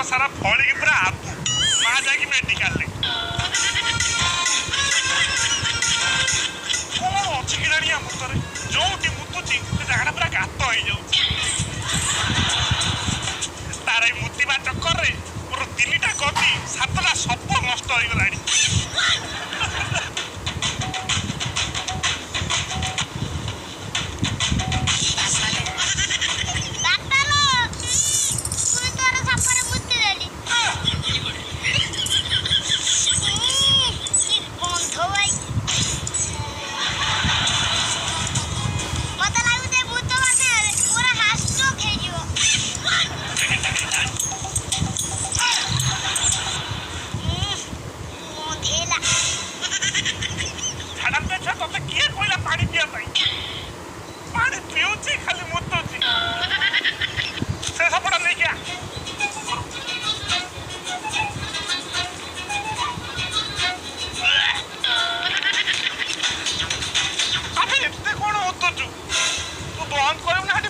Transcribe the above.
सारा फल की पूरा आबू माँ जाकि मेडिकल कौन अच्छी किराणिया मुतरे जो मुतुची जगह पूरा गात हो तार मुतिबा चक्कर रे मोर 3टा गति 7टा सब नष्ट हो गलानी बंद कर